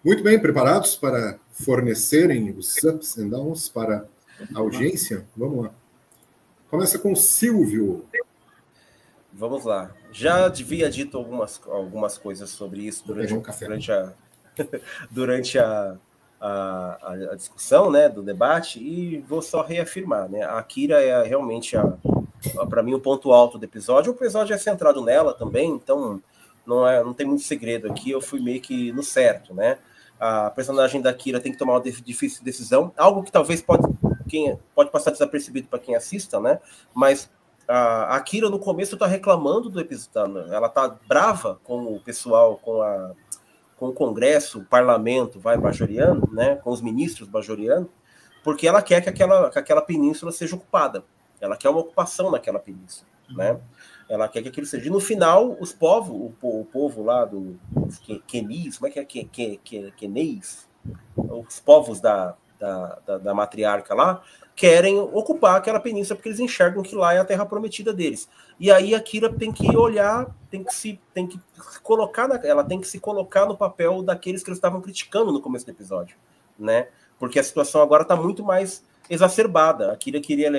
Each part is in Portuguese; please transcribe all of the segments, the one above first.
Muito bem, preparados para fornecerem os ups and downs para a audiência? Vamos lá. Começa com o Silvio. Vamos lá. Já havia dito algumas coisas sobre isso durante a discussão, né, do debate, e vou só reafirmar, né? A Kira é realmente, para mim, o ponto alto do episódio. O episódio é centrado nela também, então não tem muito segredo aqui. Eu fui meio que no certo, né? A personagem da Kira tem que tomar uma difícil decisão, algo que talvez pode passar desapercebido para quem assista, né? Mas a Kira, no começo, está reclamando do episódio. Ela está brava com o pessoal, com o Congresso, o parlamento bajoriano, né? Com os ministros bajorianos, porque ela quer que aquela península seja ocupada. Ela quer uma ocupação naquela península, né? Ela quer que aquilo seja. E no final, os povos, o povo lá dos Quenis, como é que é? Queneis? Os povos da matriarca lá, querem ocupar aquela península porque eles enxergam que lá é a terra prometida deles. E aí a Kira tem que olhar, ela tem que se colocar no papel daqueles que eles estavam criticando no começo do episódio, né? Porque a situação agora está muito mais exacerbada. A Kira queria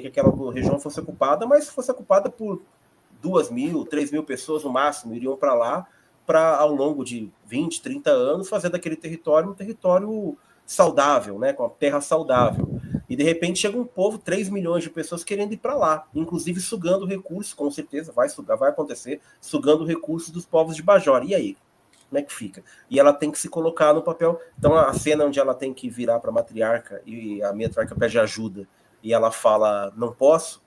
que aquela região fosse ocupada, mas fosse ocupada por 2.000, 3.000 pessoas no máximo, iriam para lá para, ao longo de 20, 30 anos, fazer daquele território um território saudável, né, com a terra saudável. E de repente chega um povo, 3 milhões de pessoas querendo ir para lá, inclusive sugando recursos, com certeza vai acontecer, sugando recursos dos povos de Bajor. E aí? Como é que fica? E ela tem que se colocar no papel. Então a cena onde ela tem que virar para a matriarca e a matriarca pede ajuda e ela fala, não posso,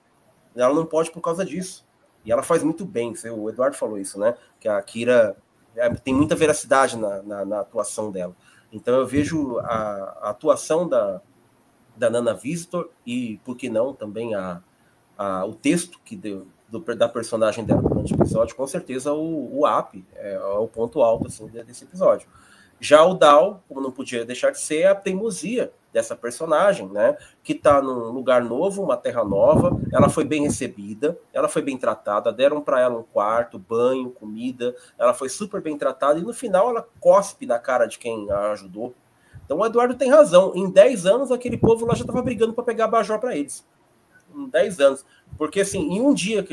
ela não pode por causa disso. E ela faz muito bem, o Eduardo falou isso, né? Que a Kira tem muita veracidade na atuação dela. Então eu vejo a atuação da Nana Visitor e, por que não, também o texto que deu da personagem dela durante o episódio, com certeza o ápice é o ponto alto assim, desse episódio. Já o Dal, como não podia deixar de ser, é a teimosia dessa personagem, né? Que está num lugar novo, uma terra nova, ela foi bem recebida, ela foi bem tratada, deram para ela um quarto, banho, comida, ela foi super bem tratada e no final ela cospe na cara de quem a ajudou. Então o Eduardo tem razão, em 10 anos aquele povo lá já estava brigando para pegar a Bajor para eles. Em 10 anos. Porque assim, em um dia,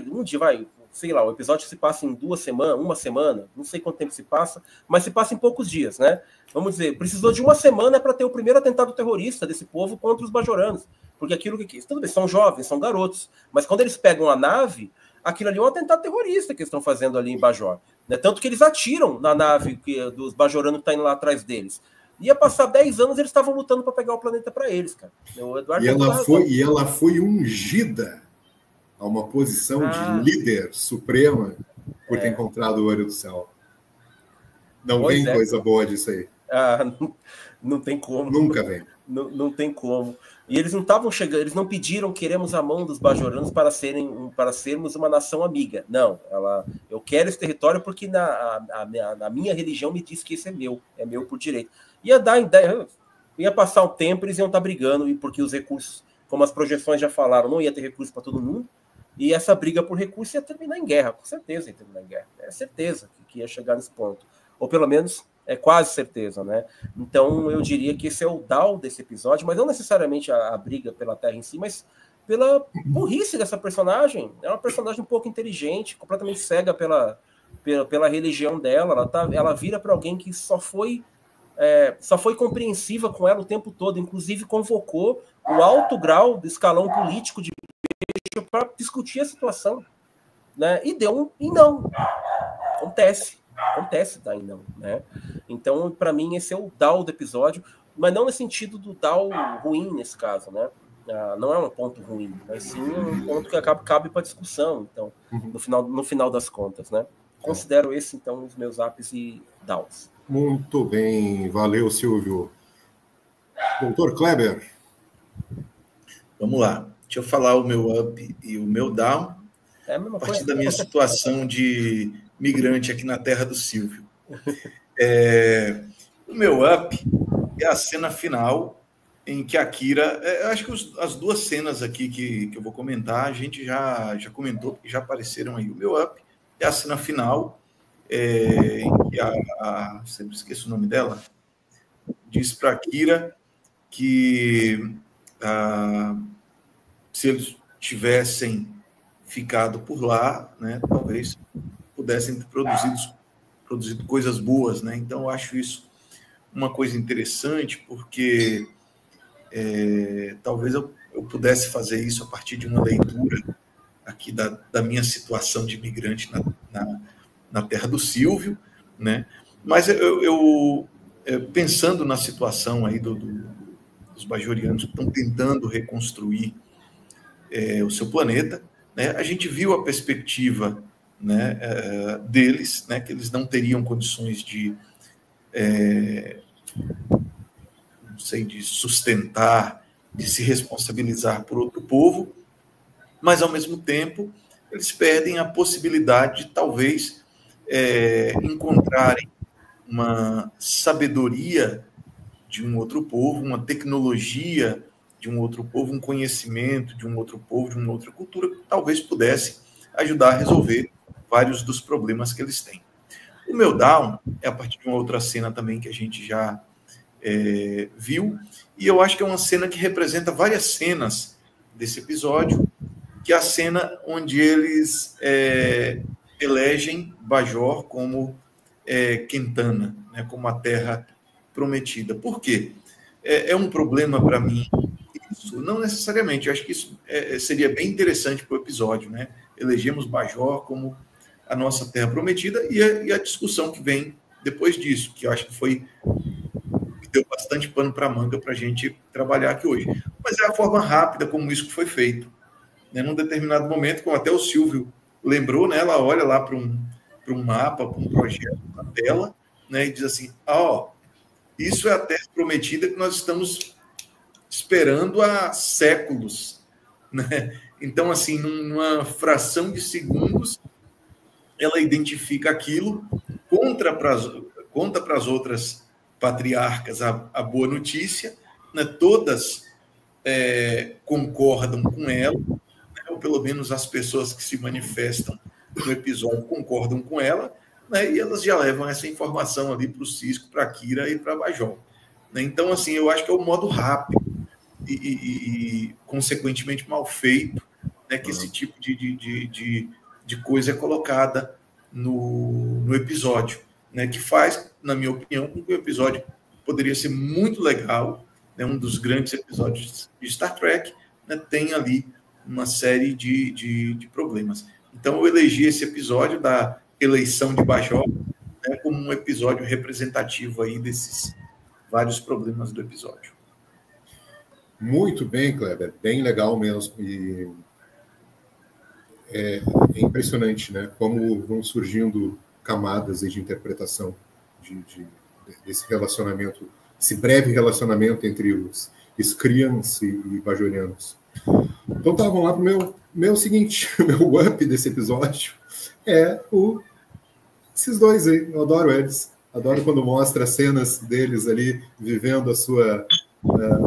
sei lá, o episódio se passa em 2 semanas, 1 semana, não sei quanto tempo se passa, mas se passa em poucos dias, né? Vamos dizer, precisou de 1 semana para ter o primeiro atentado terrorista desse povo contra os bajoranos. Porque aquilo que... Tudo bem, são jovens, são garotos, mas quando eles pegam a nave, aquilo ali é um atentado terrorista que eles estão fazendo ali em Bajor. Né? Tanto que eles atiram na nave dos bajoranos que está indo lá atrás deles. Ia passar 10 anos, eles estavam lutando para pegar o planeta para eles, cara. O Eduardo e ela foi ungida a uma posição de líder suprema por ter encontrado o olho do céu. Não vem coisa boa disso aí. Não tem como. Nunca vem. Não tem como. E eles não estavam chegando, eles não pediram queremos a mão dos bajoranos para sermos uma nação amiga. Não, eu quero esse território porque na minha religião me diz que esse é meu por direito. Ia passar um tempo, eles iam estar brigando, porque os recursos, como as projeções já falaram, não ia ter recursos para todo mundo, e essa briga por recursos ia terminar em guerra, com certeza ia terminar em guerra. É certeza que ia chegar nesse ponto. Ou pelo menos é quase certeza, né? Então eu diria que esse é o Dal desse episódio, mas não necessariamente a briga pela Terra em si, mas pela burrice dessa personagem. É uma personagem um pouco inteligente, completamente cega pela religião dela. Ela vira para alguém que só foi compreensiva com ela o tempo todo, inclusive convocou o alto grau do escalão político de para discutir a situação, né? E deu e não. Acontece daí não, né? Então, para mim, esse é o Dal do episódio, mas não no sentido do Dal ruim nesse caso, né? Não é um ponto ruim, mas sim um ponto que cabe para discussão, então, no final das contas, né? Considero esse, então, os meus apps e Dals. Muito bem, valeu, Silvio. Doutor Kleber. Vamos lá, deixa eu falar o meu up e o meu down, a partir da minha situação de migrante aqui na terra do Silvio. O meu up é a cena final, em que a Kira... acho que as 2 cenas aqui que eu vou comentar, a gente já comentou, porque já apareceram aí. O meu up é a cena final, em que sempre esqueço o nome dela, disse para a Kira que se eles tivessem ficado por lá, né, talvez pudessem ter produzido coisas boas, né? Então, eu acho isso uma coisa interessante, porque talvez eu pudesse fazer isso a partir de uma leitura aqui da minha situação de imigrante na terra do Silvio, né? Mas eu pensando na situação aí dos bajorianos que estão tentando reconstruir o seu planeta, né? A gente viu a perspectiva, né, deles, né, que eles não teriam condições de não sei, de sustentar, de se responsabilizar por outro povo, mas, ao mesmo tempo, eles perdem a possibilidade de, talvez, encontrarem uma sabedoria de um outro povo, uma tecnologia de um outro povo, um conhecimento de um outro povo, de uma outra cultura, que talvez pudesse ajudar a resolver vários dos problemas que eles têm. O meu down é a partir de uma outra cena também que a gente já viu, e eu acho que é uma cena que representa várias cenas desse episódio, que é a cena onde eles elegem Bajor como Quentana, né, como a terra prometida. Por quê? É um problema para mim isso? Não necessariamente, eu acho que isso seria bem interessante para o episódio, né? Elegemos Bajor como a nossa terra prometida, e a discussão que vem depois disso, que eu acho que deu bastante pano para manga para a gente trabalhar aqui hoje. Mas é a forma rápida como isso foi feito. Né? Num determinado momento, como até o Silvio lembrou, né? Ela olha lá para um mapa, para um projeto na tela, né? E diz assim, isso é a terra prometida que nós estamos esperando há séculos. Né? Então, assim, numa fração de segundos, ela identifica aquilo, conta para as outras patriarcas a boa notícia, né? Todas concordam com ela, né? Ou pelo menos as pessoas que se manifestam no episódio concordam com ela, né? E elas já levam essa informação ali para o Cisco, para a Kira e para a Bajor. Né? Então, assim, eu acho que é o modo rápido e consequentemente mal feito, né? Que esse tipo de coisa é colocada no episódio, né? Que faz, na minha opinião, com que o episódio poderia ser muito legal, né? Um dos grandes episódios de Star Trek, né? Tem ali uma série de problemas. Então, eu elegi esse episódio da eleição de Bajor, né? Como um episódio representativo aí desses vários problemas do episódio. Muito bem, Kleber, bem legal mesmo. E é impressionante, né? Como vão surgindo camadas de interpretação desse relacionamento, esse breve relacionamento entre os Scrians e Bajorianos. Então tá, vamos lá para o meu seguinte, o meu up desse episódio é esses dois aí, eu adoro eles. Adoro quando mostra cenas deles ali vivendo a sua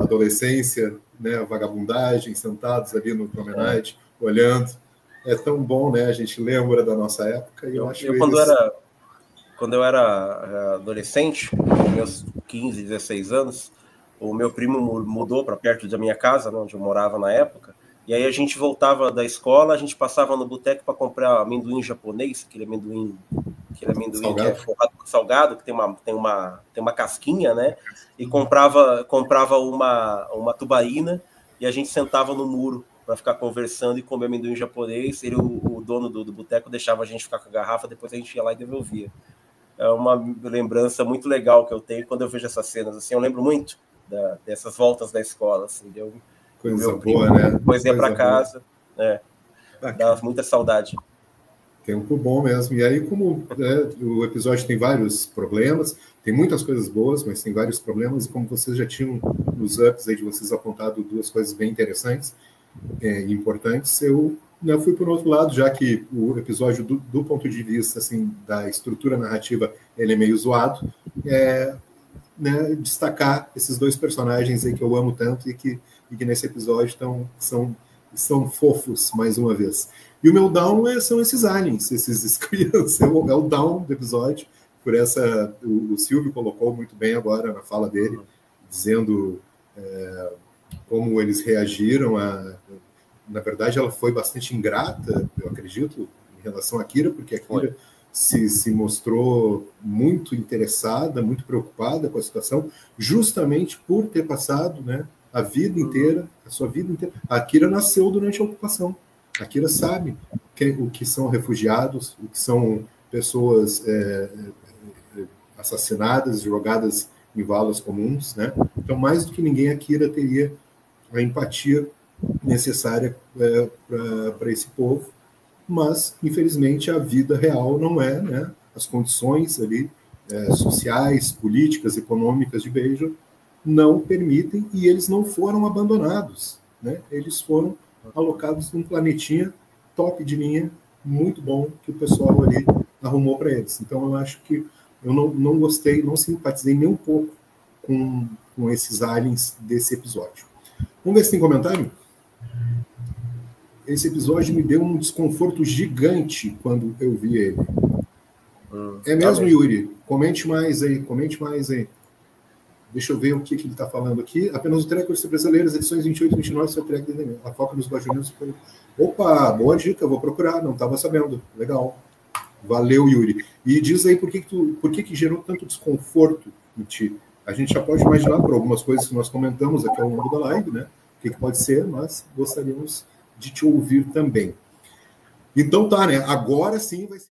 adolescência, né, a vagabundagem, sentados ali no promenade, olhando. É tão bom, né? A gente lembra da nossa época. E eu acho que quando eu era adolescente, meus 15, 16 anos, o meu primo mudou para perto da minha casa, onde eu morava na época, e aí a gente voltava da escola, a gente passava no boteco para comprar amendoim japonês, aquele amendoim salgado. Que é forrado com salgado, que tem uma casquinha, né? E comprava uma tubaína, e a gente sentava no muro para ficar conversando e comer amendoim japonês. O dono do boteco deixava a gente ficar com a garrafa, depois a gente ia lá e devolvia. É uma lembrança muito legal que eu tenho quando eu vejo essas cenas. Assim, eu lembro muito dessas voltas da escola. Assim, coisa boa, né? Depois ia para casa. Dá muita saudade. Tempo bom mesmo. E aí, como o episódio tem vários problemas, tem muitas coisas boas, mas tem vários problemas, e como vocês já tinham nos ups aí de vocês apontado duas coisas bem interessantes e importantes, eu fui por outro lado, já que o episódio, do ponto de vista assim, da estrutura narrativa, ele é meio zoado, né, destacar esses dois personagens aí que eu amo tanto e que nesse episódio são fofos, mais uma vez. E o meu down são esses aliens, esses Scrians, é o down do episódio, por o Silvio colocou muito bem agora na fala dele, dizendo como eles reagiram na verdade, ela foi bastante ingrata, eu acredito, em relação à Kira, porque a Kira se mostrou muito interessada, muito preocupada com a situação, justamente por ter passado, né, a vida inteira, a sua vida inteira. A Kira nasceu durante a ocupação. A Kira sabe o que são refugiados, o que são pessoas assassinadas, jogadas em valas comuns, né? Então, mais do que ninguém, a Kira teria a empatia necessária para esse povo, mas, infelizmente, a vida real não é, né? As condições ali sociais, políticas, econômicas de Beijo não permitem, e eles não foram abandonados, né? Eles foram alocados num planetinha top de linha, muito bom, que o pessoal ali arrumou para eles. Então, eu acho que eu não gostei, não simpatizei nem um pouco com esses aliens desse episódio. Vamos ver se tem comentário? Esse episódio me deu um desconforto gigante quando eu vi ele. É mesmo, Yuri? Comente mais aí. Deixa eu ver o que ele está falando aqui. Apenas o Trekkers brasileiras, edições 28 e 29, seu Trekker, a foca nos bajulinos. Opa, boa dica, vou procurar, não estava sabendo. Legal. Valeu, Yuri. E diz aí por que gerou tanto desconforto em ti. A gente já pode imaginar por algumas coisas que nós comentamos aqui ao longo da live, né? O que pode ser, mas gostaríamos de te ouvir também. Então tá, né? Agora sim vai ser.